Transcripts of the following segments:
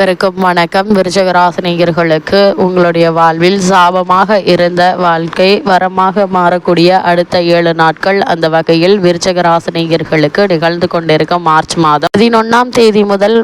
வணக்கம். விருச்சிகராசினியர்களுக்கு உங்களுடைய வாழ்வில் சாபமாக இருந்த வாழ்க்கை வரமாக மாறக்கூடிய அடுத்த 7 நாட்கள். அந்த வகையில் விருச்சிகராசினியர்களுக்கு நிகழ்ந்து கொண்டிருக்கும் மார்ச் மாதம் 11ஆம் தேதி முதல்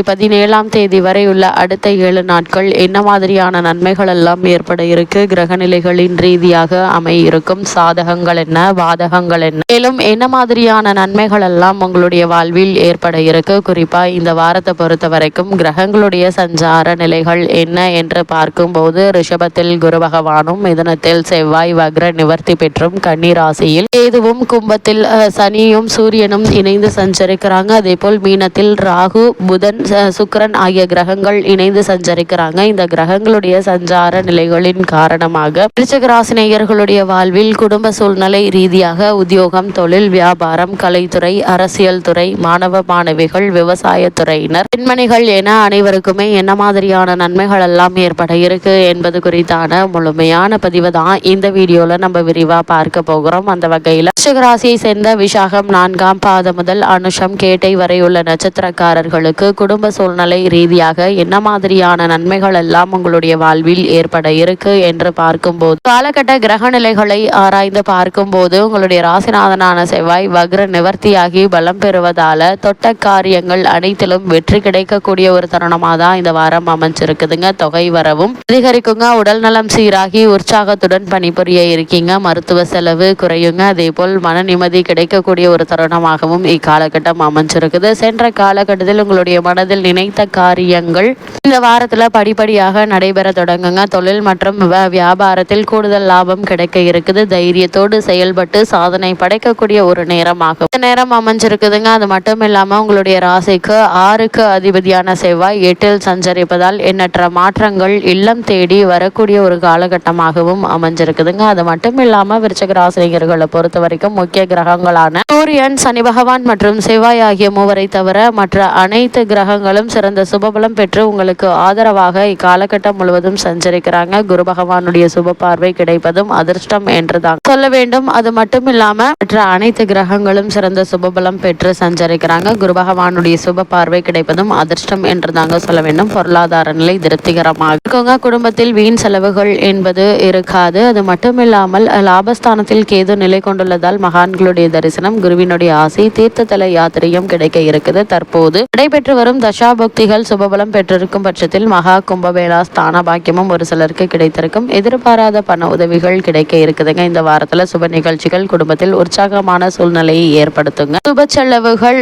17ஆம் தேதி வரை உள்ள அடுத்த 7 நாட்கள் என்ன மாதிரியான நன்மைகள் எல்லாம் ஏற்பட இருக்கு, கிரகநிலைகளின் ரீதியாக அமையிருக்கும் சாதகங்கள் என்ன, பாதகங்கள் என்ன, மேலும் என்ன மாதிரியான நன்மைகள் எல்லாம் உங்களுடைய வாழ்வில் ஏற்பட இருக்கு. குறிப்பா இந்த வாரத்தை பொறுத்த வரைக்கும் கிரகங்களுடைய சஞ்சார நிலைகள் என்ன என்று பார்க்கும்போது, ரிஷபத்தில் குரு பகவானும், மிதுனத்தில் செவ்வாய் வக்ர நிவர்த்தி பெற்றும், கன்னி ராசியில் கேதுவும், கும்பத்தில் சனியும் சூரியனும் இணைந்து சஞ்சரிக்கிறாங்க. அதே போல் மீனத்தில் ராகு, புதன், சுக்கிரன் ஆகிய கிரகங்கள் இணைந்து சஞ்சரிக்கிறாங்க. இந்த கிரகங்களுடைய சஞ்சார நிலைகளின் காரணமாக விருச்சிகராசினியர்களுடைய வாழ்வில் குடும்ப சூழ்நிலை ரீதியாக உத்தியோகம், தொழில், வியாபாரம், கலைத்துறை, அரசியல் துறை, மாணவ மாணவிகள், விவசாய துறையினர், பெண்மணிகள் என அனைவருக்குமே என்ன மாதிரியான நன்மைகள் எல்லாம் ஏற்பட இருக்கு என்பது குறித்தான முழுமையான பதிவு தான் இந்த வீடியோல நம்ம விரிவா பார்க்க போகிறோம். அந்த வகையில் விருச்சிகராசியை சேர்ந்த விசாகம் 4ஆம் பாதம் முதல் அனுஷம் கேட்டை வரை உள்ள நட்சத்திரக்காரர்களுக்கு குடும்ப சூழ்நிலை ரீதியாக என்ன மாதிரியான நன்மைகள் எல்லாம் உங்களுடைய வாழ்வில் ஏற்பட இருக்கு என்று பார்க்கும்போது, காலகட்ட கிரக நிலைகளை ஆராய்ந்து பார்க்கும்போது உங்களுடைய ராசிநாதனான செவ்வாய் வக்ர நிவர்த்தியாகி பலம் பெறுவதால தொட்ட காரியங்கள் அனைத்திலும் வெற்றி கிடைக்கக்கூடிய ஒரு தருணமாக தான் இந்த வாரம் அமைஞ்சிருக்குதுங்க. தொகை வரவும் அதிகரிக்குங்க. உடல் நலம் சீராகி உற்சாகத்துடன் பணிபுரிய இருக்கீங்க. மருத்துவ செலவு குறையுங்க. அதே போல் மன நிம்மதி கிடைக்கக்கூடிய ஒரு தருணமாகவும் இக்காலகட்டம் அமைஞ்சிருக்குது. சென்ற காலகட்டத்தில் உங்களுடைய மனதில் நினைத்த காரியங்கள் இந்த வாரத்துல படிப்படியாக நடைபெற தொடங்குங்க. தொழில் மற்றும் வியாபாரத்தில் கூடுதல் லாபம் கிடைக்க இருக்குது. தைரியத்தோடு செயல்பட்டு சாதனை படைக்கக்கூடிய ஒரு நேரமாகும் இந்த நேரம் அமைஞ்சிருக்குதுங்க. அது மட்டும் இல்லாம உங்களுடைய ராசிக்கு 6க்கு அதிபதியான செவ்வாய் 8ல் சஞ்சரிப்பதால் எண்ணற்ற மாற்றங்கள் இல்லம் தேடி வரக்கூடிய ஒரு காலகட்டமாகவும் அமைஞ்சிருக்குதுங்க. அது மட்டும் இல்லாம விருச்சிகராசினியர்களை பொறுத்த வரைக்கும் முக்கிய கிரகங்களான சூரியன், சனி பகவான் மற்றும் செவ்வாய் ஆகிய மூவரை தவிர மற்ற அனைத்து கிரகங்களும் சிறந்த சுபபலம் பெற்று உங்களுக்கு ஆதரவாக இக்காலகட்டம் முழுவதும் சஞ்சரிக்கிறாங்க. குரு பகவானுடைய சுப பார்வை கிடைப்பதும் அதிர்ஷ்டம் என்றுதான் சொல்ல வேண்டும். அது மட்டும் இல்லாம மற்ற அனைத்து கிரகங்களும் சிறந்த சுபபலம் பெற்று சஞ்சரிக்கிறாங்க. குரு பகவானுடைய சுப பார்வை கிடைப்பதும் அதிர்ஷ்டம் என்று தாங்க சொல்ல வேண்டும். பொருளாதார நிலை திருப்திகரமாக இருக்குங்க. குடும்பத்தில் வீண் செலவுகள் என்பது இருக்காது. அது மட்டும் இல்லாமல் லாபஸ்தானத்தில் கேது நிலை கொண்டுள்ளதால் மகான்களுடைய தரிசனம், குருவினுடைய ஆசை, தீர்த்ததல யாத்திரையும் கிடைக்க இருக்குது. தற்போது நடைபெற்று வரும் தசாபக்திகள் சுபபலம் பெற்றிருக்கும் பட்சத்தில் மகா கும்பவேளா ஸ்தான பாக்கியமும் ஒரு சிலருக்கு கிடைத்திருக்கும். எதிர்பாராத பண உதவிகள் கிடைக்க இருக்குதுங்க. இந்த வாரத்துல சுப நிகழ்ச்சிகள் குடும்பத்தில் உற்சாகமான சூழ்நிலையை ஏற்படுத்துங்க. சுப செலவுகள்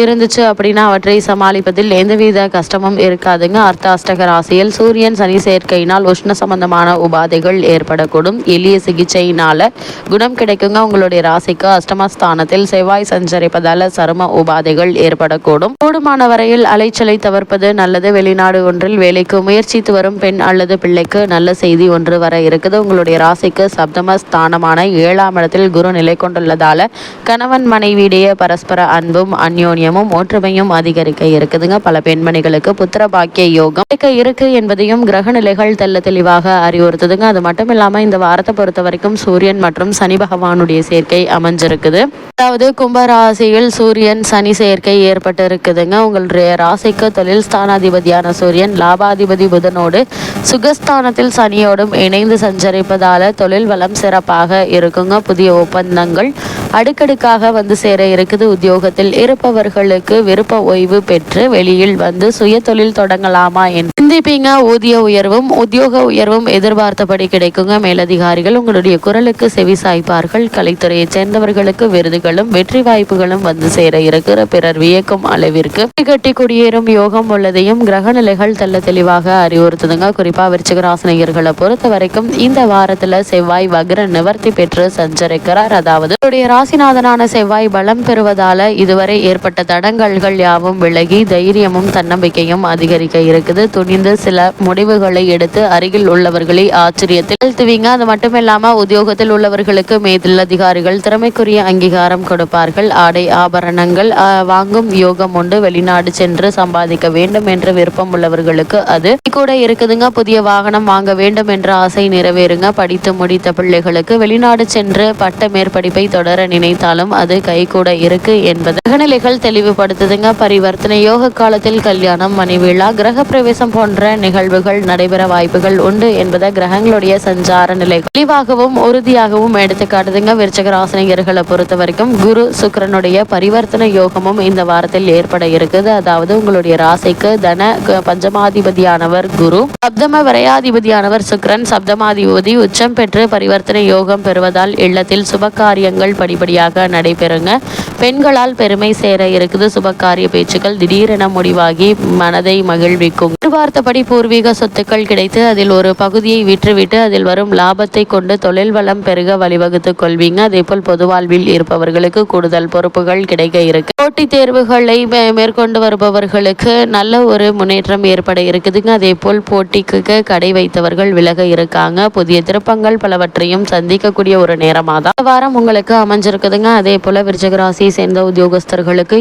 இருந்துச்சு அப்படின்னா அவற்றை சமாளிப்பதில் எந்தவித கஷ்டமும் இருக்காதுங்க. அர்த்தாஷ்டக ராசியில் சூரியன் சனி சேர்க்கையினால் உஷ்ண சம்பந்தமான உபாதைகள் ஏற்படக்கூடும். எளிய சிகிச்சையினால குணம் கிடைக்குங்க. உங்களுடைய ராசிக்கு அஷ்டமஸ்தானத்தில் செவ்வாய் சஞ்சரிப்பதால சரும உபாதைகள் ஏற்படக்கூடும். கூடுமான வரையில் அலைச்சலை தவிர்ப்பது நல்லது. வெளிநாடு ஒன்றில் வேலைக்கு முயற்சித்து வரும் பெண் அல்லது பிள்ளைக்கு நல்ல செய்தி ஒன்று வர இருக்குது. உங்களுடைய ராசிக்கு சப்தமஸ்தானமான 7ஆம் இடத்தில் குரு நிலை கொண்டுள்ளதால கணவன் மனைவியிடையே பரஸ்பர அன்பும் அந்யோன்யமும் ஒற்றுமையும் அதிகரிக்க இருக்குதுங்க. பல பெண்மணிகளுக்கு புத்திர பாக்கிய யோகம் இருக்கு என்பதையும் கிரக நிலைகள் தெல்ல தெளிவாக அறிவுறுத்துதுங்க. அது மட்டும் இல்லாம இந்த வாரத்தை பொறுத்த வரைக்கும் சூரியன் மற்றும் சனி பகவானுடைய சேர்க்கை அமைஞ்சிருக்குது. அதாவது கும்பராசியில் சூரியன் சனி சேர்க்கை ஏற்பட்டு இருக்குதுங்க. உங்களுடைய ராசிக்கு தொழில் ஸ்தானாதிபதியான சூரியன் லாபாதிபதி புதனோடு சுகஸ்தானத்தில் சனியோடும் இணைந்து சஞ்சரிப்பதால தொழில் வளம் சிறப்பாக இருக்குங்க. புதிய ஒப்பந்தங்கள் அடுக்கடுக்காக வந்து சேர இருக்குது. உத்தியோகத்தில் இருப்பவர்களுக்கு விருப்ப ஓய்வு பெற்று வெளியில் வந்து சுய தொழில் தொடங்கலாமா என்று சிந்திப்பீங்க. உத்தியோக உயர்வும் எதிர்பார்த்தபடி கிடைக்குங்க. மேலதிகாரிகள் உங்களுடைய குரலுக்கு செவி சாய்ப்பார்கள். கலைத்துறையை சேர்ந்தவர்களுக்கு விருதுகளும் வெற்றி வாய்ப்புகளும் வந்து சேர இருக்கிற பிறர் வியக்கும் அளவிற்கு கட்டி குடியேறும் யோகம் உள்ளதையும் கிரக நிலைகள் தெல்ல தெளிவாக அறிவுறுத்துதுங்க. குறிப்பா விருச்சிகராசினியர்களை பொறுத்த வரைக்கும் இந்த வாரத்துல செவ்வாய் வக்ர நிவர்த்தி பெற்று சஞ்சரிக்கிறார். அதாவது ராசிநாதனான செவ்வாய் பலம் பெறுவதால இதுவரை ஏற்பட்ட தடங்கல்கள் யாவும் விலகி தைரியமும் தன்னம்பிக்கையும் அதிகரிக்க இருக்குது. துணிந்து சில முடிவுகளை எடுத்து அருகில் உள்ளவர்களை ஆச்சரியத்தில் செலுத்துவீங்க. அது மட்டும் இல்லாம உத்தியோகத்தில் உள்ளவர்களுக்கு மேலதிகாரிகள் திறமைக்குரிய அங்கீகாரம் கொடுப்பார்கள். ஆடை ஆபரணங்கள் வாங்கும் யோகம் உண்டு. வெளிநாடு சென்று சம்பாதிக்க வேண்டும் என்ற விருப்பம் உள்ளவர்களுக்கு அது கூட இருக்குதுங்க. புதிய வாகனம் வாங்க வேண்டும் என்ற ஆசை நிறைவேறுங்க. படித்து முடித்த பிள்ளைகளுக்கு வெளிநாடு சென்று பட்ட மேற்படிப்பை தொடர நினைத்தாலும் அது கைகூட இருக்கு என்பது கிரகநிலைகள் தெளிவுபடுத்துதுங்க. பரிவர்த்தனை யோக காலத்தில் கல்யாணம், மணிவிழா, கிரக பிரவேசம் போன்ற நிகழ்வுகள் நடைபெற வாய்ப்புகள் உண்டு என்பதை கிரகங்களுடைய சஞ்சார நிலை தெளிவாகவும் உறுதியாகவும் எடுத்து காட்டுதுங்க. விருச்சிக ராசினியர்களை பொறுத்த வரைக்கும் குரு சுக்கிரனுடைய பரிவர்த்தனை யோகமும் இந்த வாரத்தில் ஏற்பட இருக்குது. அதாவது உங்களுடைய ராசிக்கு தன பஞ்சமாதிபதியானவர் குரு, சப்தம விரையாதிபதியானவர் சுக்கிரன், சப்தமாதிபதி உச்சம் பெற்று பரிவர்த்தனை யோகம் பெறுவதால் இல்லத்தில் சுப காரியங்கள் படிப்படியாக நடைபெறுங்க. பெண்களால் பெருமை சேர இருக்குது. சுபகாரிய பேச்சுக்கள் திடீரென முடிவாகி மனதை மகிழ்விக்கும். எதிர்பார்த்தபடி பூர்வீக சொத்துக்கள் கிடைத்து அதில் ஒரு பகுதியை விற்றுவிட்டு அதில் வரும் லாபத்தை கொண்டு தொழில் வளம் பெருக வழிவகுத்துக் கொள்வீங்க. அதே போல் பொது வாழ்வில் இருப்பவர்களுக்கு கூடுதல் பொறுப்புகள் கிடைக்க இருக்கு. போட்டித் தேர்வுகளை மேற்கொண்டு வருபவர்களுக்கு நல்ல ஒரு முன்னேற்றம் ஏற்பட இருக்குதுங்க. அதே போல் போட்டிக்கு கடை வைத்தவர்கள் விலக இருக்காங்க. புதிய திருப்பங்கள் பலவற்றையும் சந்திக்கக்கூடிய ஒரு நேரமாக தான் வாரம் உங்களுக்கு அமைஞ்சிருக்குதுங்க. அதே போல விருச்சிக ராசியை சேர்ந்த உத்தியோகஸ்தர்களுக்கு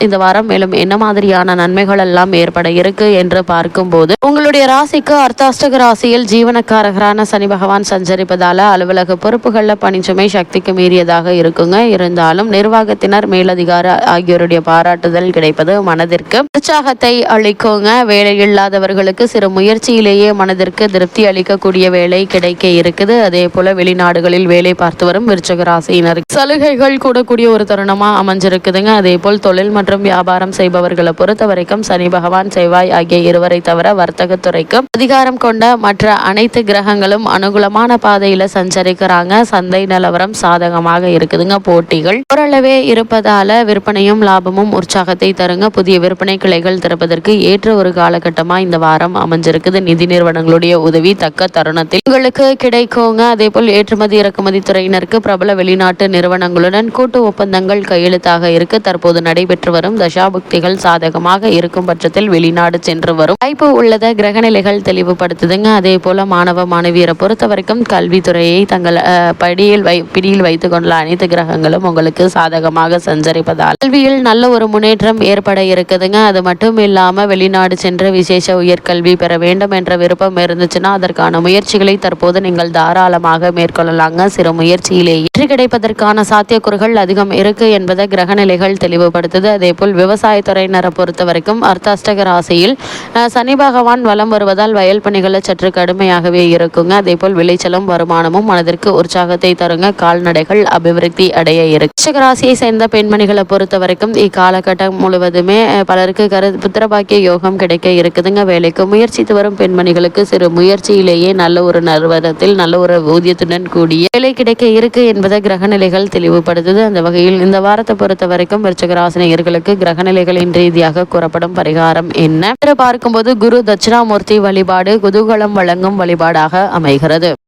இந்த வாரம் மேலும் என்ன மாதிரியான நன்மைகள் எல்லாம் ஏற்பட இருக்கு என்று பார்க்கும்போது, உங்களுடைய ராசிக்கு அர்த்தாஷ்டக ராசியில் ஜீவனக்காரகரான சனி பகவான் சஞ்சரிப்பதால அலுவலக பொறுப்புகள்ல பணிச்சுமை சக்திக்கு மீறியதாக இருக்குங்க. இருந்தாலும் நிர்வாகத்தினர், மேலதிகார ஆகியோருடைய பாராட்டுதல் கிடைப்பது மனதிற்கு உற்சாகத்தை அளிக்குங்க. வேலை இல்லாதவர்களுக்கு சிறு முயற்சியிலேயே மனதிற்கு திருப்தி அளிக்கக்கூடிய வேலை கிடைக்க இருக்குது. அதே போல வெளிநாடுகளில் வேலை பார்த்து வரும் விருச்சிக ராசியினருக்கு சலுகைகள் கூடக்கூடிய ஒரு தருணமா அமைஞ்சிருக்குதுங்க. அதே போல் தொழில் மற்றும் வியாபாரம் செய்பவர்களை பொறுத்த வரைக்கும் சனி பகவான், செவ்வாய் ஆகிய இருவரை தவிர வர்த்தகத்துறைக்கு அதிகாரம் கொண்ட மற்ற அனைத்து கிரகங்களும் அனுகூலமான பாதையில சஞ்சரிக்கிறாங்க. சந்தை நிலவரம் சாதகமாக இருக்குதுங்க. போட்டிகள் ஓரளவே இருப்பதால விற்பனையும் லாபமும் உற்சாகத்தை தருங்க. புதிய விற்பனை கிளைகள் திறப்பதற்கு ஏற்ற ஒரு காலகட்டமா இந்த வாரம் அமைஞ்சிருக்குது. நிதி நிறுவனங்களுடைய உதவி தக்க தருணத்தில் உங்களுக்கு கிடைக்குங்க. அதே போல் ஏற்றுமதி இறக்குமதி துறையினருக்கு பிரபல வெளிநாட்டு நிறுவனங்களுடன் கூட்டு ஒப்பந்தங்கள் கையெழுத்தாக இருக்கு. தற்போது நடைபெற்று வரும் தசாபுக்திகள் சாதகமாக இருக்கும் பட்சத்தில் வெளிநாடு சென்று வரும் வாய்ப்பு உள்ளதை கிரகநிலைகள் தெளிவுபடுத்துதுங்க. அதே போல மாணவ மாணவியரை பொறுத்த வரைக்கும் கல்வித்துறையை தங்கள் பிடியில் வைத்துக் கொண்டுள்ள அனைத்து கிரகங்களும் உங்களுக்கு சாதகமாக சஞ்சரிப்பதால் கல்வியில் நல்ல ஒரு முன்னேற்றம் ஏற்பட இருக்குதுங்க. அது மட்டும் இல்லாம வெளிநாடு சென்று விசேஷ உயர்கல்வி பெற வேண்டும் என்ற விருப்பம் இருந்துச்சுன்னா அதற்கான முயற்சிகளை தற்போது நீங்கள் தாராளமாக மேற்கொள்ளலாங்க. சிறு முயற்சியிலேயே வெற்றி கிடைப்பதற்கான சாத்தியக்கூறுகள் அதிகம் இருக்கு என்பதை கிரகநிலைகள் தெளிவுபடுத்துது. அதே போல் விவசாயத்துறையினரை பொறுத்த வரைக்கும் அர்த்தாஷ்டக ராசியில் சனி பகவான் வலம் வருவதால் வயல் பணிகளை சற்று கடுமையாகவே இருக்குங்க. அதே போல் விளைச்சலும் வருமானமும் மனதிற்கு உற்சாகத்தை தருங்க. கால்நடைகள் அபிவிருத்தி அடைய இருக்கு. விருச்சிக ராசியை சேர்ந்த பெண்மணிகளை பொறுத்த வரைக்கும் இக்காலகட்டம் முழுவதுமே பலருக்கு புத்திரபாக்கிய யோகம் கிடைக்க இருக்குதுங்க. வேலைக்கு முயற்சித்து வரும் பெண்மணிகளுக்கு சிறு முயற்சியிலேயே நல்ல ஒரு நிறுவனத்தில் நல்ல ஒரு ஊதியத்துடன் கூடிய வேலை கிடைக்க இருக்கு என்பதை கிரகநிலைகள் தெளிவுபடுத்துது. அந்த வகையில் இந்த வாரத்தை பொறுத்த வரைக்கும் விருச்சிக ராசினியர்களுக்கு கிரகநிலைகளின் ரீதியாக கூறப்படும் பரிகாரம் என்ன பார்க்கும்போது குரு தட்சிணாமூர்த்தி வழிபாடு குதூகலம் வழங்கும் வழிபாடாக அமைகிறது.